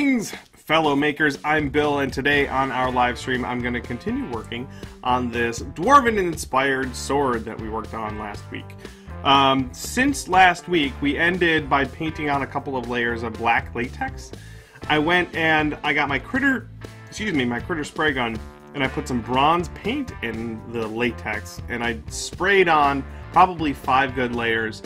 Greetings, fellow makers. I'm Bill, and today on our live stream I'm going to continue working on this dwarven inspired sword that we worked on last week. Since last week we ended by painting on a couple of layers of black latex. I went and I got my critter spray gun, and I put some bronze paint in the latex, and I sprayed on probably 5 good layers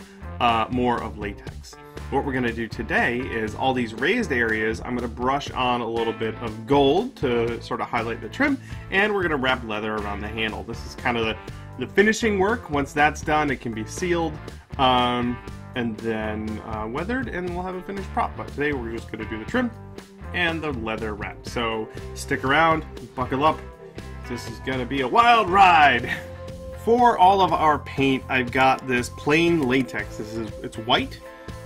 more of latex. What we're going to do today is all these raised areas, I'm going to brush on a little bit of gold to sort of highlight the trim, and we're going to wrap leather around the handle. This is kind of the finishing work. Once that's done, it can be sealed and then weathered, and we'll have a finished prop. But today we're just going to do the trim and the leather wrap. So stick around, buckle up. This is going to be a wild ride. For all of our paint, I've got this plain latex. It's white,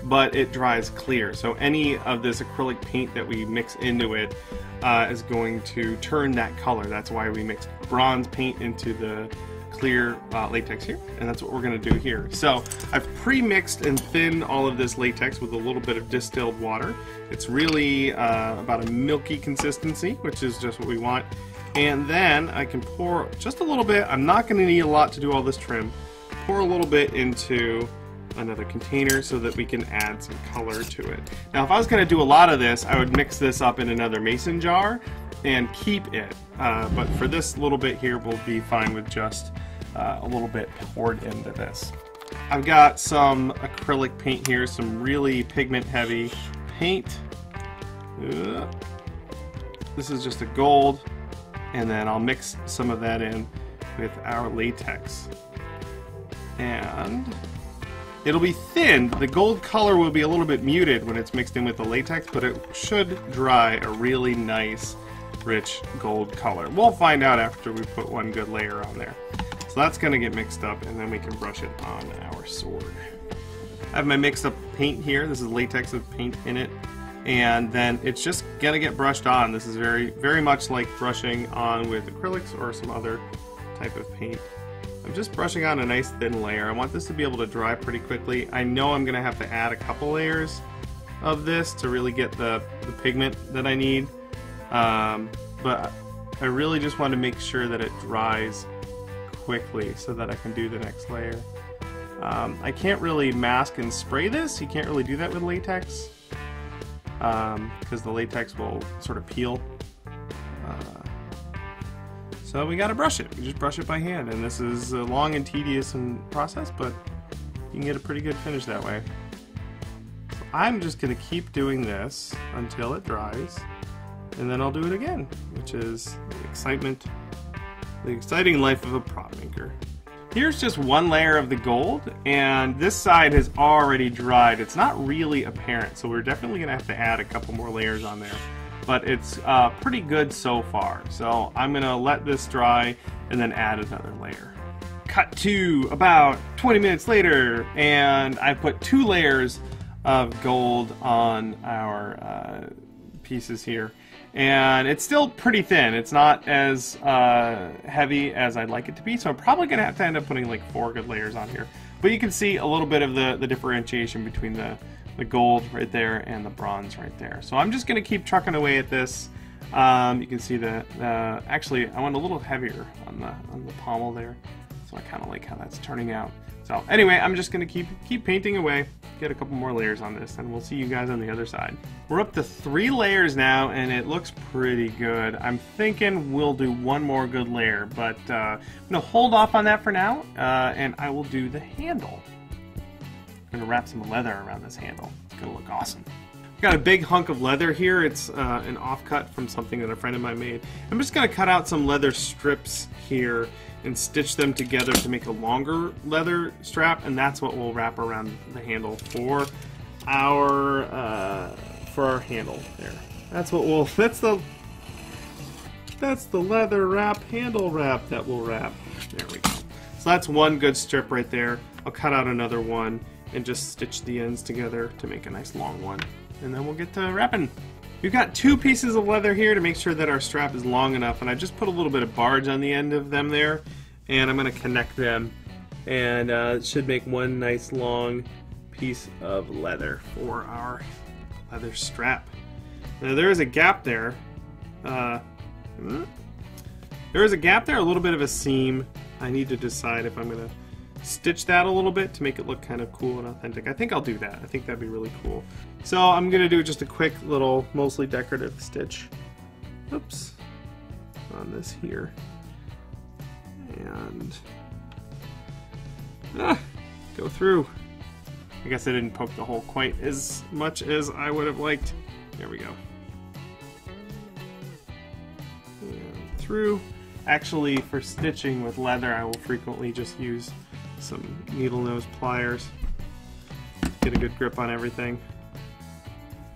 but it dries clear. So any of this acrylic paint that we mix into it is going to turn that color. That's why we mixed bronze paint into the clear latex here, and that's what we're going to do here. So I've pre-mixed and thinned all of this latex with a little bit of distilled water. It's really about a milky consistency, which is just what we want. And then I can pour just a little bit. I'm not going to need a lot to do all this trim. Pour a little bit into another container so that we can add some color to it. Now, if I was going to do a lot of this, I would mix this up in another mason jar and keep it. But for this little bit here, we'll be fine with just a little bit poured into this. I've got some acrylic paint here, some really pigment heavy paint. This is just a gold. And then I'll mix some of that in with our latex. And it'll be thinned. The gold color will be a little bit muted when it's mixed in with the latex, but it should dry a really nice, rich gold color. We'll find out after we put one good layer on there. So that's going to get mixed up, and then we can brush it on our sword. I have my mixed up paint here. This is latex with paint in it. And then it's just gonna get brushed on. This is very much like brushing on with acrylics or some other type of paint. I'm just brushing on a nice thin layer. I want this to be able to dry pretty quickly. I know I'm gonna have to add a couple layers of this to really get the pigment that I need, but I really just want to make sure that it dries quickly so that I can do the next layer. I can't really mask and spray this. You can't really do that with latex, because the latex will sort of peel. So we gotta brush it. We just brush it by hand, and this is a long and tedious process, but you can get a pretty good finish that way. So I'm just gonna keep doing this until it dries, and then I'll do it again, which is the exciting life of a prop maker. Here's just one layer of the gold, and this side has already dried. It's not really apparent, so we're definitely going to have to add a couple more layers on there. But it's pretty good so far, so I'm going to let this dry and then add another layer. Cut to about 20 minutes later, and I put 2 layers of gold on our pieces here. And it's still pretty thin. It's not as heavy as I'd like it to be, so I'm probably going to have to end up putting like 4 good layers on here. But you can see a little bit of the differentiation between the gold right there and the bronze right there. So I'm just going to keep trucking away at this. You can see actually I went a little heavier on the pommel there, so I kind of like how that's turning out. So anyway, I'm just going to keep painting away, get a couple more layers on this, and we'll see you guys on the other side. We're up to 3 layers now, and it looks pretty good. I'm thinking we'll do one more good layer, but I'm going to hold off on that for now, and I will do the handle. I'm going to wrap some leather around this handle. It's going to look awesome. I've got a big hunk of leather here. It's an offcut from something that a friend of mine made. I'm just going to cut out some leather strips here and stitch them together to make a longer leather strap, and that's what we'll wrap around the handle for our handle there. That's the leather wrap, handle wrap that we'll wrap. There we go. So that's one good strip right there. I'll cut out another one and just stitch the ends together to make a nice long one, and then we'll get to wrapping. We've got 2 pieces of leather here to make sure that our strap is long enough, and I just put a little bit of barge on the end of them there, and I'm going to connect them, and it should make one nice long piece of leather for our leather strap. Now there is a gap there. There is a gap there, a little bit of a seam. I need to decide if I'm going to stitch that a little bit to make it look kind of cool and authentic. I think I'll do that. I think that'd be really cool. So I'm going to do just a quick little, mostly decorative stitch. Oops. On this here. And go through. I guess I didn't poke the hole quite as much as I would have liked. There we go. And through. Actually, for stitching with leather, I will frequently just use some needle nose pliers. Get a good grip on everything.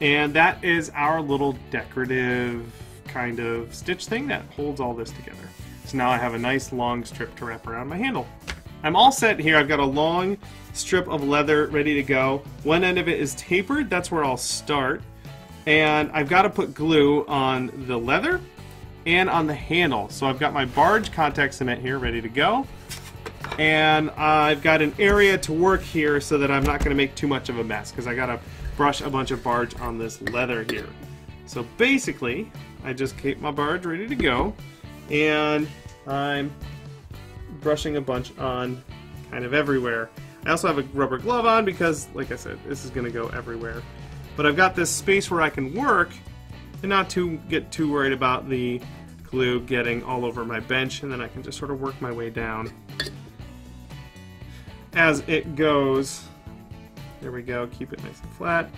And that is our little decorative kind of stitch thing that holds all this together. So now I have a nice long strip to wrap around my handle. I'm all set here. I've got a long strip of leather ready to go. One end of it is tapered. That's where I'll start. And I've got to put glue on the leather and on the handle. So I've got my Barge contact cement here ready to go. And I've got an area to work here so that I'm not going to make too much of a mess, because I got to brush a bunch of Barge on this leather here. So basically, I just keep my Barge ready to go, and I'm brushing a bunch on kind of everywhere. I also have a rubber glove on because, like I said, this is going to go everywhere. But I've got this space where I can work and not get too worried about the glue getting all over my bench, and then I can just sort of work my way down as it goes. There we go, keep it nice and flat.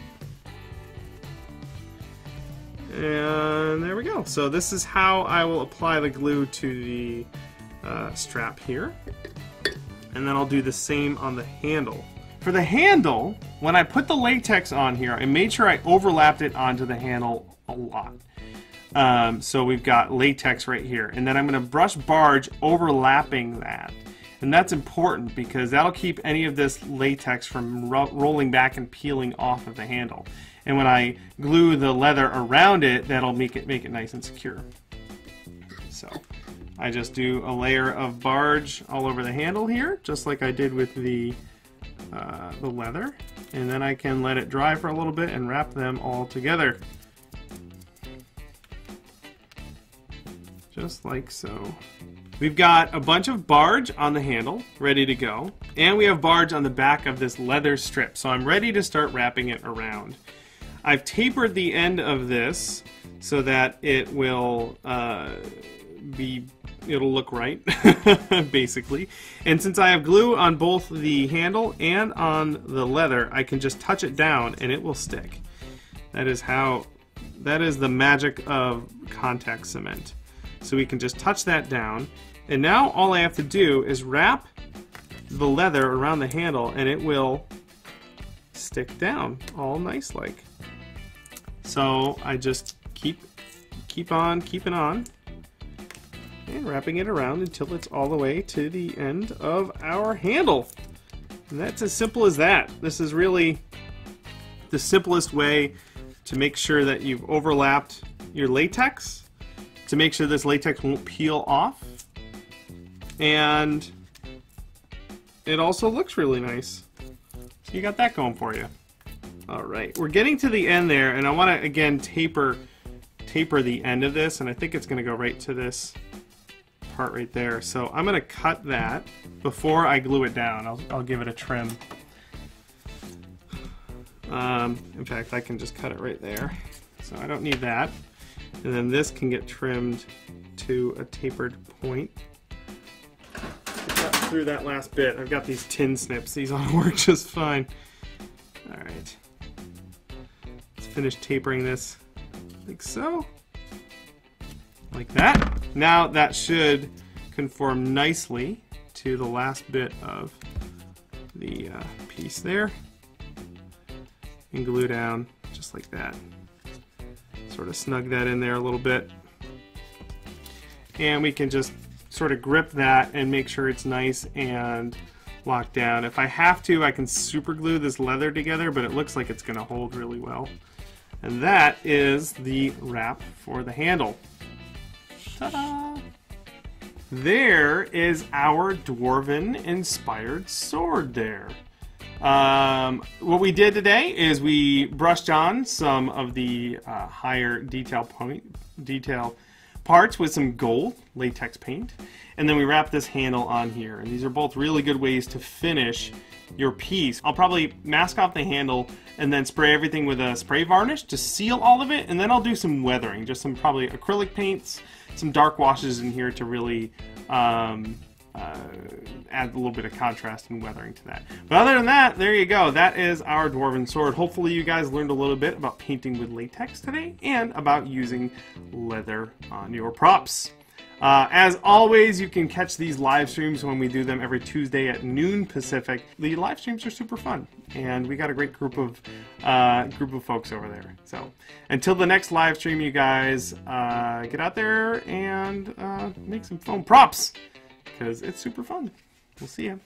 And there we go. So this is how I will apply the glue to the strap here. And then I'll do the same on the handle. For the handle, when I put the latex on here, I made sure I overlapped it onto the handle a lot. So we've got latex right here, and then I'm going to brush Barge overlapping that, and that's important because that'll keep any of this latex from rolling back and peeling off of the handle. And when I glue the leather around it, that'll make it nice and secure. So I just do a layer of Barge all over the handle here, just like I did with the leather, and then I can let it dry for a little bit and wrap them all together. Just like so. We've got a bunch of Barge on the handle, ready to go, and we have Barge on the back of this leather strip, so I'm ready to start wrapping it around. I've tapered the end of this so that it will it'll look right, basically. And since I have glue on both the handle and on the leather, I can just touch it down and it will stick. That is the magic of contact cement. So we can just touch that down, and now all I have to do is wrap the leather around the handle and it will stick down all nice like. So I just keep on keeping on and wrapping it around until it's all the way to the end of our handle. And that's as simple as that. This is really the simplest way to make sure that you've overlapped your latex, to make sure this latex won't peel off, and it also looks really nice. So you got that going for you. Alright, we're getting to the end there, and I want to again taper the end of this, and I think it's going to go right to this part right there. So I'm going to cut that before I glue it down. I'll give it a trim. In fact, I can just cut it right there. So I don't need that. And then this can get trimmed to a tapered point. Cut through that last bit. I've got these tin snips. These all work just fine. Alright. Let's finish tapering this like so. Like that. Now that should conform nicely to the last bit of the piece there. And glue down just like that. Sort of snug that in there a little bit, and we can just sort of grip that and make sure it's nice and locked down. If I have to, I can super glue this leather together, but it looks like it's going to hold really well. And that is the wrap for the handle. Ta-da! There is our dwarven inspired sword there. What we did today is we brushed on some of the higher detail parts with some gold latex paint, and then we wrapped this handle on here. And these are both really good ways to finish your piece. I'll probably mask off the handle and then spray everything with a spray varnish to seal all of it, and then I'll do some weathering, just some probably acrylic paints, some dark washes in here to really add a little bit of contrast and weathering to that. But other than that, there you go. That is our dwarven sword. Hopefully you guys learned a little bit about painting with latex today and about using leather on your props. As always, you can catch these live streams when we do them every Tuesday at noon Pacific. The live streams are super fun, and we got a great group of folks over there. So until the next live stream, you guys get out there and make some foam props, because it's super fun. We'll see you.